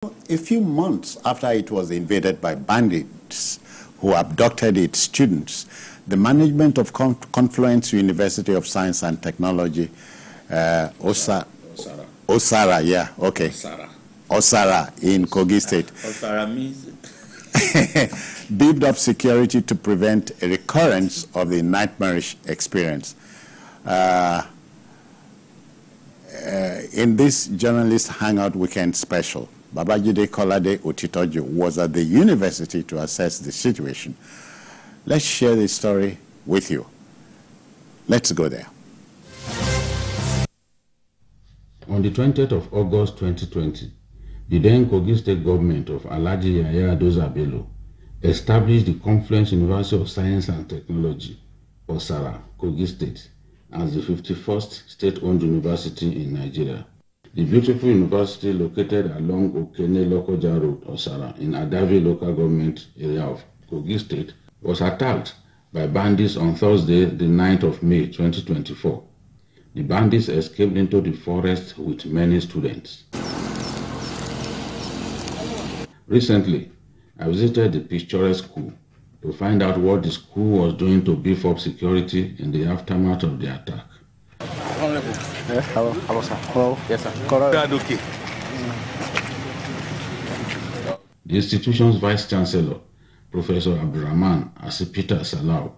A few months after it was invaded by bandits who abducted its students, the management of Confluence University of Science and Technology, Osara, yeah, okay. Osara in Kogi State. Osara means beefed up security to prevent a recurrence of the nightmarish experience. In this journalist hangout weekend special, Babajide Kolade Otitoju was at the university to assess the situation. Let's share this story with you. Let's go there. On the 20th of August 2020, the then Kogi State government of Alhaji Yahya Adoza Bello established the Confluence University of Science and Technology, Osara, Kogi State, as the 51st state-owned university in Nigeria. The beautiful university located along Okene-Lokoja Road, Osara, in Adavi local government area of Kogi State, was attacked by bandits on Thursday, the 9th of May 2024. The bandits escaped into the forest with many students. Recently, I visited the picturesque school to find out what the school was doing to beef up security in the aftermath of the attack. Yes, hello, sir. Hello. Yes, sir. okay. The institution's vice chancellor, Professor Abdurrahman Asipita Salau,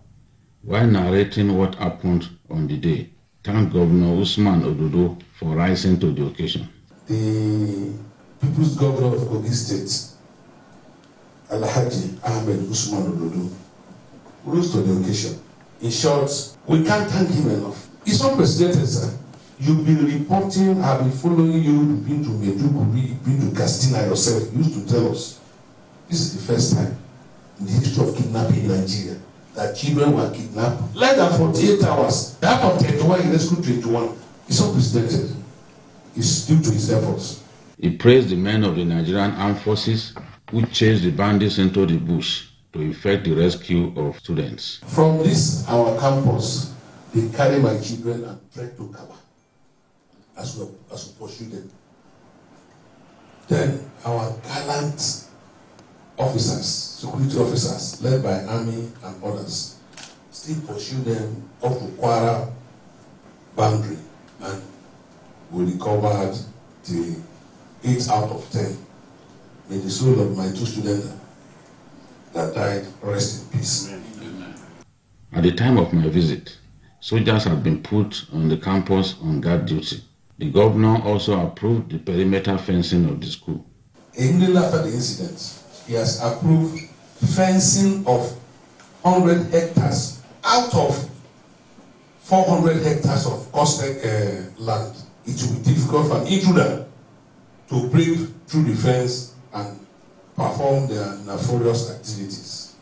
while narrating what happened on the day, thanked Governor Usman Ododo for rising to the occasion. The People's Governor of Kogi State, Alhaji Ahmed Usman Ododo, rose to the occasion. In short, we can't thank him enough. It's unprecedented, sir. You've been reporting, I've been following you, you've been to Medjugorje, you've been to Castina yourself. You used to tell us this is the first time in the history of kidnapping in Nigeria that children were kidnapped. Less than 48 hours. That of 21 in rescue 21. It's unprecedented. It's due to his efforts. He praised the men of the Nigerian Armed Forces who chased the bandits into the bush to effect the rescue of students. From this, our campus, they carry my children and trek to Kaba as we pursue them. Then our gallant officers, security officers, led by Army and others, still pursue them up to Kwara boundary, and we recovered the 8 out of 10. May the soul of my 2 students that died rest in peace. Amen. At the time of my visit, soldiers had been put on the campus on guard duty. The governor also approved the perimeter fencing of the school. Immediately after the incident, he has approved fencing of 100 hectares out of 400 hectares of coastal land. It will be difficult for an intruder to break through the fence and perform their nefarious activities.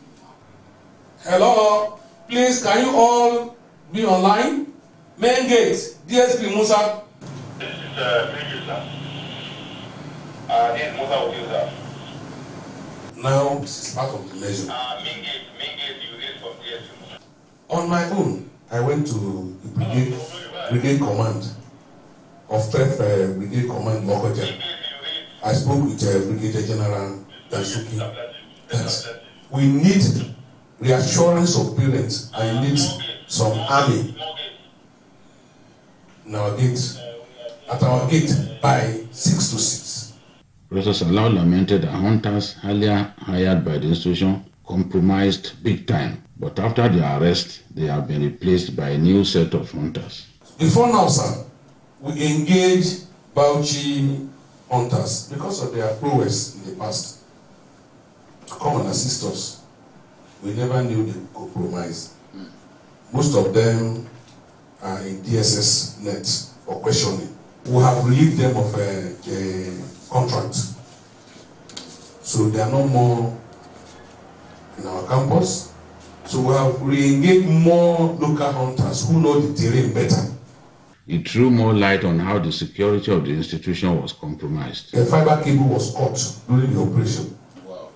Hello, please can you all be online? Main gate, DSP Musa. This is main user. This is Musa with user. Now this is part of the measure. Main gate, you read from DSP Musa. On my own, I went to the brigade command of 3rd Brigade Command Lokoja. I spoke with Brigadier General Dansuki that we need reassurance of parents. I need some army in our gate, at our gate by 6 to 6. Professor Salau lamented that hunters earlier hired by the institution compromised big time, but after their arrest, they have been replaced by a new set of hunters. Before now, sir, we engage Bauchi hunters because of their prowess in the past to come and assist us. We never knew they would compromise. Most of them are in DSS net for questioning. We have relieved them of a contract. So they are no more in our campus. So we have re-engaged more local hunters who know the terrain better. It threw more light on how the security of the institution was compromised. A fiber cable was cut during the operation. Wow.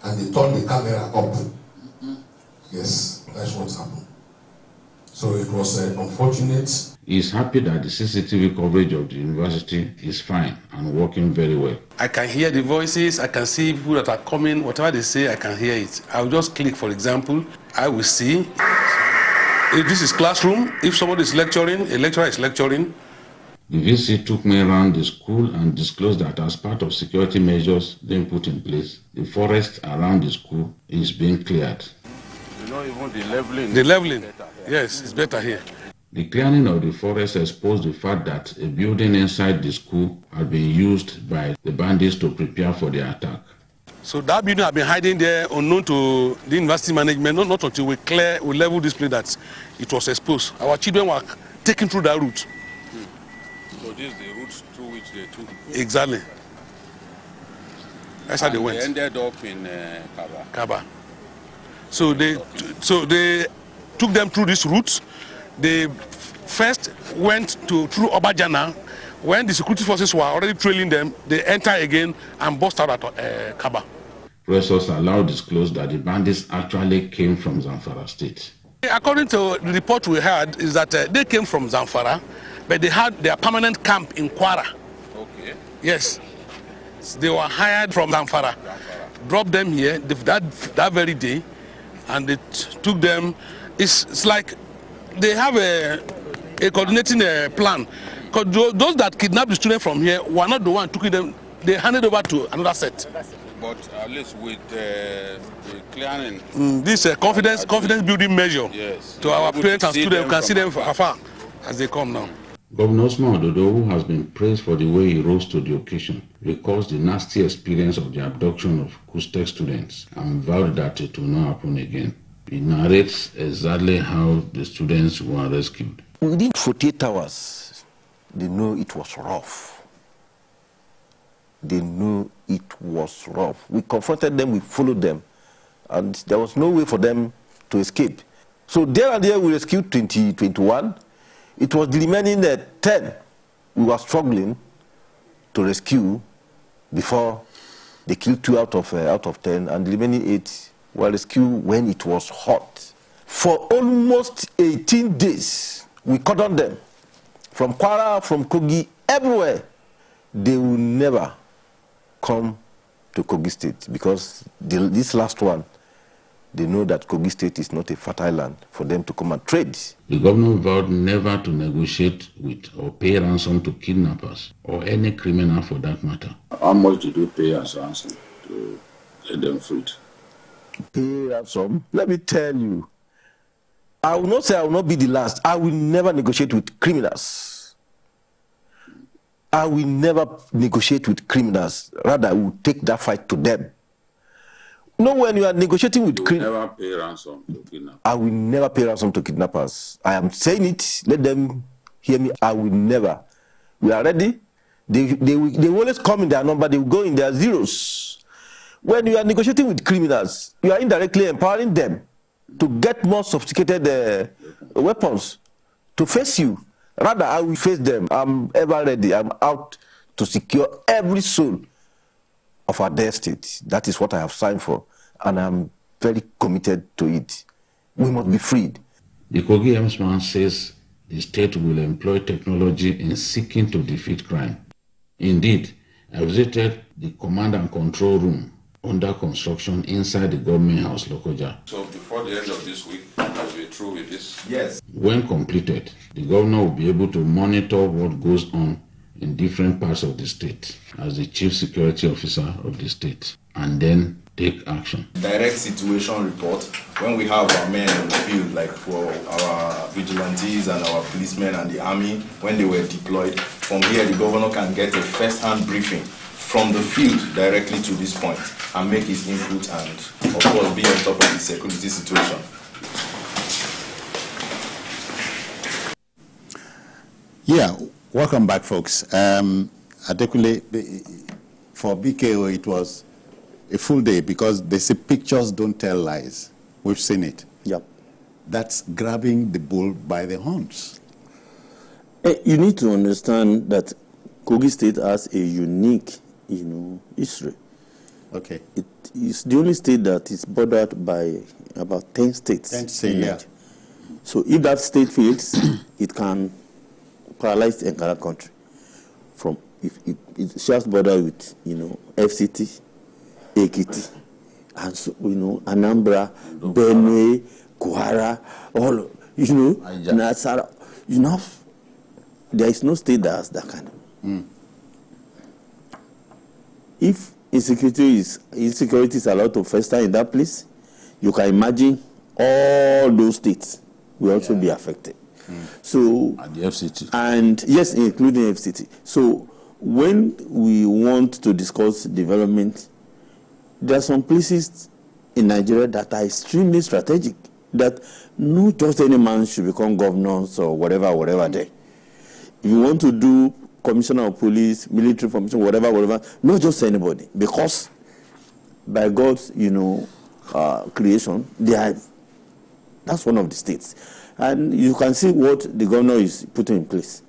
And they turned the camera up. Yes, that's what happened. So it was unfortunate. He is happy that the CCTV coverage of the university is fine and working very well. I can hear the voices, I can see people that are coming, whatever they say, I can hear it. I'll just click, for example, I will see. If this is classroom, if somebody is lecturing, a lecturer is lecturing. The VC took me around the school and disclosed that as part of security measures being put in place, the forest around the school is being cleared. You know, even the leveling. The leveling, yes, it's better here. The clearing of the forest exposed the fact that a building inside the school had been used by the bandits to prepare for the attack. So that building had been hiding there unknown to the university management, not until we level this place that it was exposed. Our children were taken through that route. So this is the route through which they took. Exactly. That's how they went. They ended up in Kaba. So they took them through this route. They first went through Obajana. When the security forces were already trailing them, they entered again and bust out at Kaba. Professors Allow disclosed that the bandits actually came from Zamfara State. According to the report we had, is that they came from Zamfara, but they had their permanent camp in Kwara. Okay. Yes. They were hired from Zamfara. Dropped them here that very day, and they took them. It's like they have a coordinating plan. Because those that kidnapped the students from here were not the ones taking them. They handed over to another set. But at least with the clearing. This confidence building measure, yes, to our parents and students, we can see them from afar as they come now. Governor Osman Ododo, who has been praised for the way he rose to the occasion, recalls the nasty experience of the abduction of Kogi State students and vowed that it will not happen again. He narrates exactly how the students were rescued. Within 48 hours, they know it was rough. They knew it was rough. We confronted them, we followed them, and there was no way for them to escape. So there and there we rescued 21. It was the remaining 10 we were struggling to rescue before they killed 2 out of 10, and the remaining 8 were rescued when it was hot. For almost 18 days, we cordoned them. From Kwara, from Kogi, everywhere. They will never come to Kogi State because this last one, they know that Kogi State is not a fertile land for them to come and trade. The governor vowed never to negotiate with or pay ransom to kidnappers or any criminal for that matter. How much did you pay as ransom to get them freed? Pay ransom? Let me tell you. I will not say I will not be the last. I will never negotiate with criminals. I will never negotiate with criminals. Rather, I will take that fight to them. No, when you are negotiating with criminals, never pay ransom to kidnappers. I will never pay ransom to kidnappers. I am saying it. Let them hear me. I will never. We are ready. They will always come in their number. They will go in their zeros. When you are negotiating with criminals, you are indirectly empowering them to get more sophisticated weapons to face you. Rather, I will face them. I'm ever ready. I'm out to secure every soul of our dear state. That is what I have signed for, and I'm very committed to it. We must be freed. The Kogi Emsman says the state will employ technology in seeking to defeat crime. Indeed, I visited the command and control room under construction inside the government house, Lokoja. So before the end of this week, as we're through with this? Yes. When completed, the governor will be able to monitor what goes on in different parts of the state as the chief security officer of the state, and then take action. Direct situation report when we have our men in the field, like for our vigilantes and our policemen and the army, when they were deployed. From here, the governor can get a first-hand briefing from the field directly to this point and make his input and, of course, be on top of the security situation. Yeah, welcome back, folks. Particularly for BKO, it was a full day because they say pictures don't tell lies. We've seen it. Yep. That's grabbing the bull by the horns. You need to understand that Kogi State has a unique, history. Okay. It is the only state that is bordered by about 10 states. 10 states, yeah. So if that state fails, it can paralyze the entire country. From if it shares border with FCT, Ekiti, and so Anambra, Benue, Kwara, all Nasara. There is no state that has that kind of. If insecurity is allowed to fester in that place, you can imagine all those states will also be affected. So and the FCT. And yes, including FCT. So when we want to discuss development, there are some places in Nigeria that are extremely strategic, that not just any man should become governors or whatever there. If you want to do commissioner of police, military formation, whatever, not just anybody, because by God's creation, that's one of the states. And you can see what the governor is putting in place.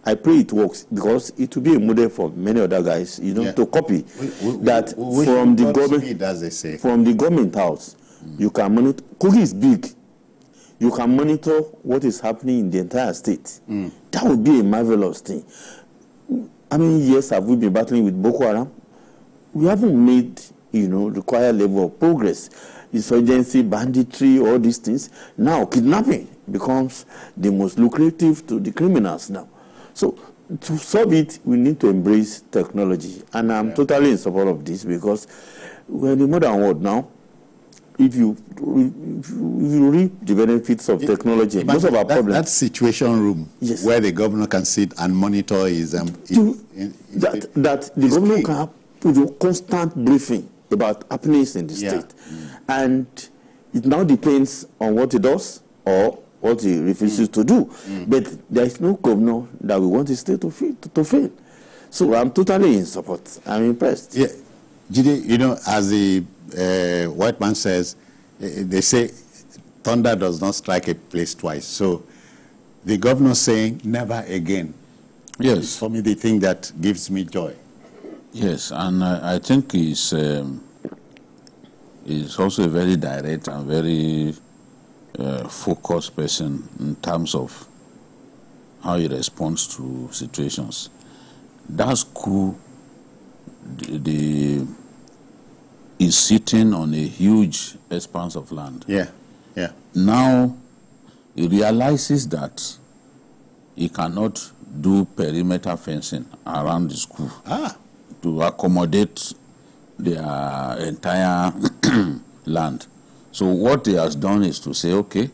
I pray it works, because it will be a model for many other guys, to copy. From the government, as they say. From the government house, you can monitor. Kogi is big. You can monitor what is happening in the entire state. That would be a marvelous thing. How many years have we been battling with Boko Haram? We haven't made, required level of progress. Insurgency, banditry, all these things. Now, kidnapping becomes the most lucrative to the criminals now. So, to solve it, we need to embrace technology. And I'm totally in support of this, because we're in the modern world now. If you reap the benefits of technology, most of our problems. That situation room, where the governor can sit and monitor his... that the governor can have constant briefing about happenings in the state. And it now depends on what he does or what he refuses to do. But there is no governor that we want the state to fail. So I'm totally in support. I'm impressed. Yeah, Jide, as the white man says, they say thunder does not strike a place twice. So the governor saying never again. Yes. For me, the thing that gives me joy. Yes, and I think he's also a very direct and very focused person in terms of how he responds to situations. That's cool. Is sitting on a huge expanse of land. Now, he realizes that he cannot do perimeter fencing around the school to accommodate their entire land. So what he has done is to say, okay,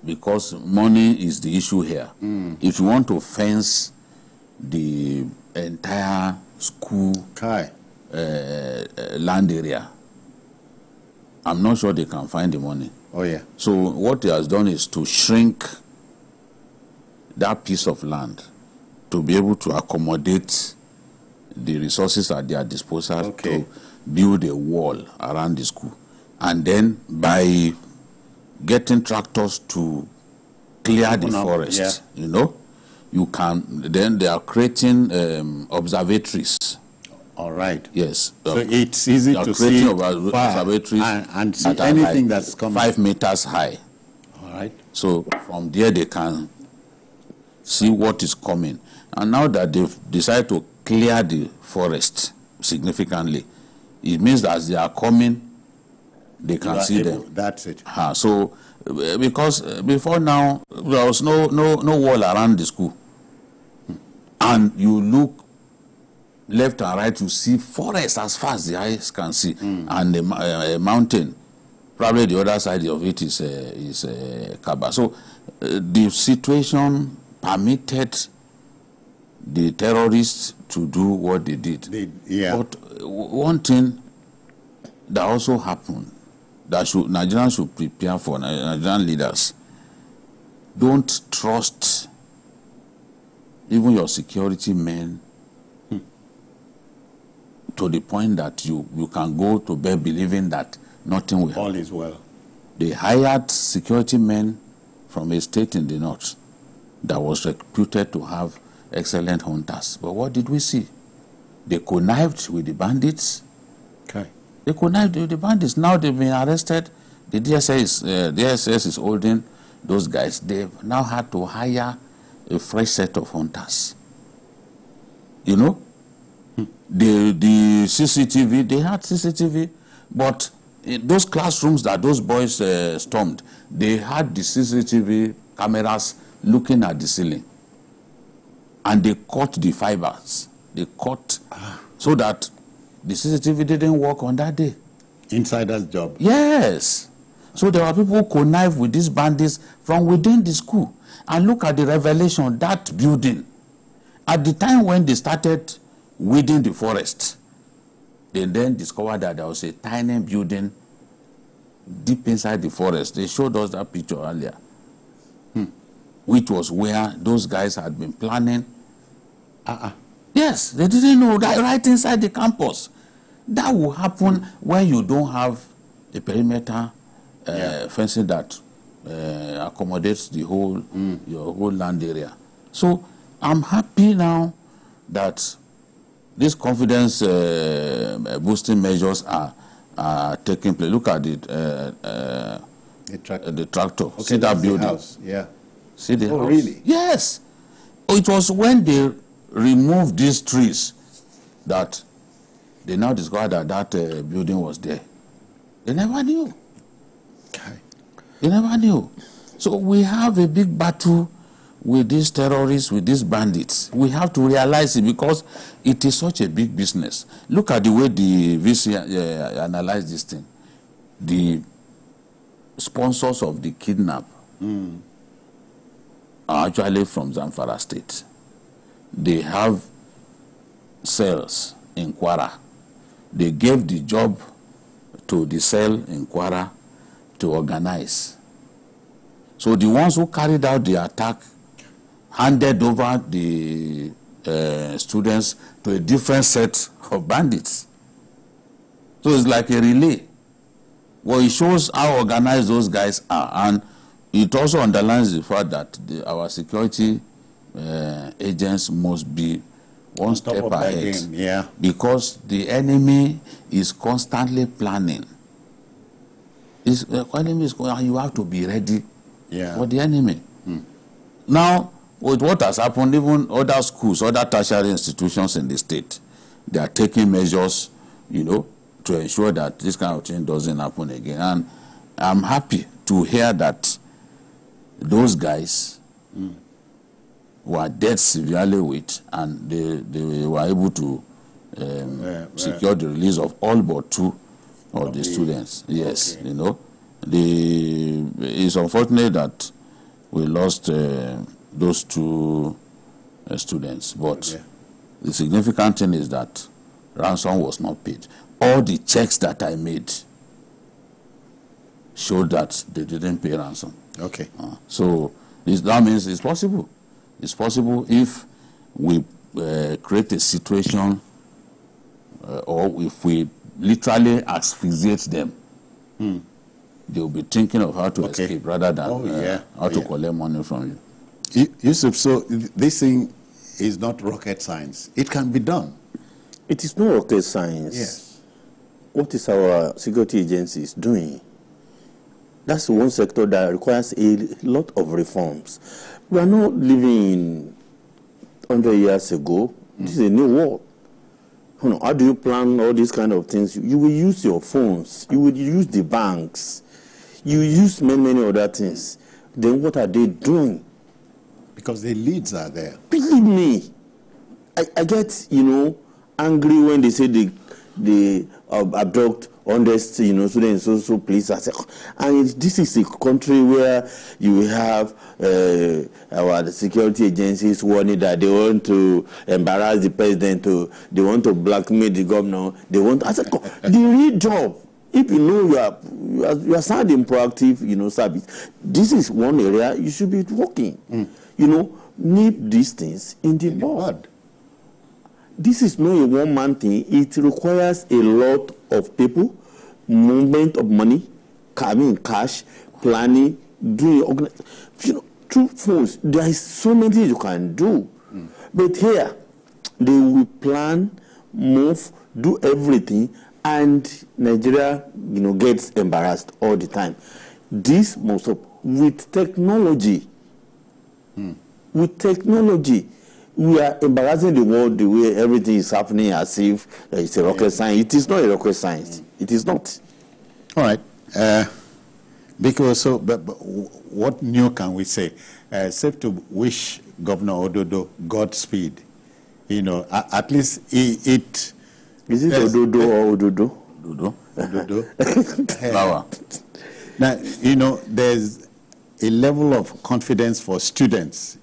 because money is the issue here. If you want to fence the entire school land area, I'm not sure they can find the money. So what he has done is to shrink that piece of land to be able to accommodate the resources at their disposal to build a wall around the school. And then by getting tractors to clear the forest, you can, then they are creating observatories. All right. Yes. So it's easy to see observatories and see anything that's coming 5 meters high. All right. So from there they can see what is coming. And now that they've decided to clear the forest significantly, it means that as they are coming, they can see them. That's it. So because before now there was no wall around the school, and you look left and right, you see forest as far as the eyes can see, and a mountain. Probably the other side of it is Kaba. So the situation permitted the terrorists to do what they did. But one thing that also happened that Nigerians should prepare for, Nigerian leaders, don't trust even your security men to the point that you can go to bed believing that nothing will happen. All is well. They hired security men from a state in the north that was reputed to have excellent hunters. But what did we see? They connived with the bandits. They connived with the bandits. Now they've been arrested. the DSS is holding those guys. They've now had to hire a fresh set of hunters. You know, the CCTV, they had CCTV, but in those classrooms that those boys stormed, they had the CCTV cameras looking at the ceiling. And they cut the fibers. They cut so that the CCTV didn't work on that day. Insider's job. Yes. So there were people who connive with these bandits from within the school. And look at the revelation, that building. At the time when they started weeding the forest, they then discovered that there was a tiny building deep inside the forest. They showed us that picture earlier, which was where those guys had been planning. Yes, they didn't know that right inside the campus. That will happen when you don't have a perimeter fencing that accommodates the whole your whole land area. So I'm happy now that these confidence boosting measures are taking place. Look at it, the tractor. Okay, see that building? House. Yeah. See the house? Really? Yes. It was when they removed these trees that they now discovered that that building was there. They never knew. Okay. They never knew. So we have a big battle with these terrorists, with these bandits. We have to realize it because it is such a big business. Look at the way the VC analyzed this thing. The sponsors of the kidnap are actually from Zamfara State. They have cells in Kwara. They gave the job to the cell in Kwara to organize. So the ones who carried out the attack handed over the students to a different set of bandits. So it's like a relay. Well, it shows how organized those guys are, and it also underlines the fact that our security agents must be one step ahead. Yeah. Because the enemy is constantly planning. The enemy is, you have to be ready for the enemy. Now, with what has happened, even other schools, other tertiary institutions in the state, they are taking measures, you know, to ensure that this kind of thing doesn't happen again. And I'm happy to hear that those guys were dead severely with, and they were able to secure the release of all but 2 of the students. Yes, you know. It's unfortunate that we lost those 2 students, but the significant thing is that ransom was not paid. All the checks that I made showed that they didn't pay ransom. Okay. So that means it's possible. It's possible if we create a situation or if we literally asphyxiate them. They'll be thinking of how to escape rather than how to collect money from you. Yusuf, so this thing is not rocket science. It can be done. It is not rocket science. Yes. What is our security agencies doing? That's one sector that requires a lot of reforms. We are not living in 100 years ago. This is a new world. You know, how do you plan all these kind of things? You will use your phones. You will use the banks. You use many other things. Then what are they doing? Because the leads are there. Believe me, I get, you know, angry when they say they abduct honest, you know, students so please. I say, and this is a country where you have our security agencies warning that they want to embarrass the president, they want to blackmail the governor, they want. I said, the real job. If you know you are sounding proactive, you know, service. This is one area you should be working. You know, nip these things in the bud. This is not a one-man thing. It requires a lot of people, movement of money, cash, planning, doing, you know, through phones. There is so many things you can do. But here, they will plan, move, do everything, and Nigeria, gets embarrassed all the time. This must up with technology. With technology, we are embarrassing the world the way everything is happening as if it's a rocket science. It is not a rocket science. It is not. All right. Because but what new can we say? Safe to wish Governor Ododo Godspeed. At least it. Is it Ododo or Ododo? Ododo. Flower. Now, there's a level of confidence for students.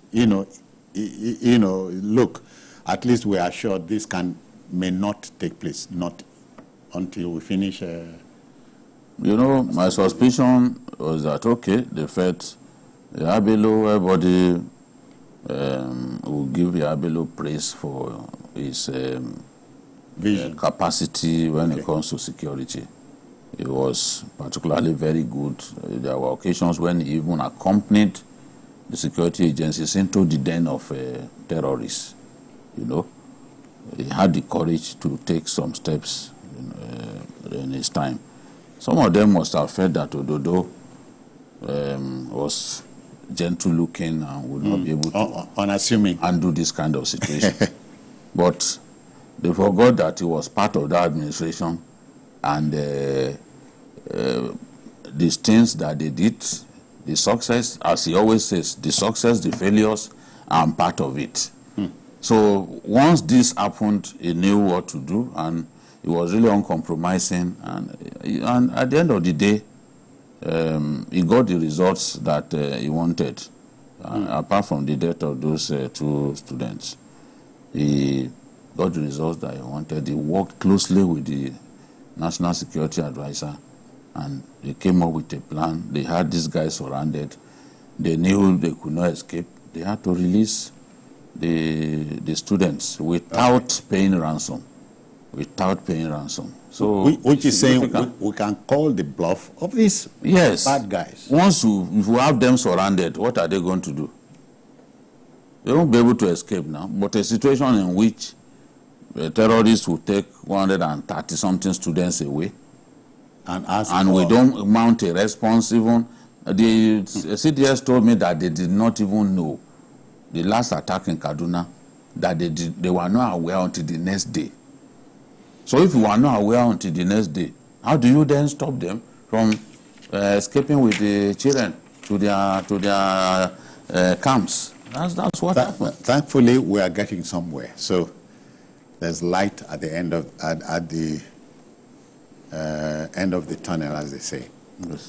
Look, at least we are sure this may not take place, not until we finish. My suspicion was that, okay, they felt Yabelo, everybody will give Yabelo praise for his capacity when it comes to security. It was particularly very good. There were occasions when he even accompanied the security agencies into the den of terrorists. He had the courage to take some steps in his time. Some of them must have felt that Ododo was gentle-looking and would not be able to unassuming handle this kind of situation. But they forgot that he was part of that administration, and these things that they did, the success, as he always says, the success, the failures, I'm part of it. So once this happened, he knew what to do, and he was really uncompromising. And at the end of the day, he got the results that he wanted. Apart from the death of those two students, he got the results that he wanted. He worked closely with the National Security Advisor, and they came up with a plan. They had these guys surrounded. They knew they could not escape. They had to release the students without paying ransom. Without paying ransom. So, which is saying we can call the bluff of these bad guys. Once if you have them surrounded, what are they going to do? They won't be able to escape now. But a situation in which terrorists will take 130-something students away, and we don't mount a response even. The CDS told me that they did not even know the last attack in Kaduna, that they were not aware until the next day. So if you are not aware until the next day, how do you then stop them from escaping with the children to their camps? That's what happened. Thankfully, we are getting somewhere. So there's light at the end of the tunnel, as they say. Yes.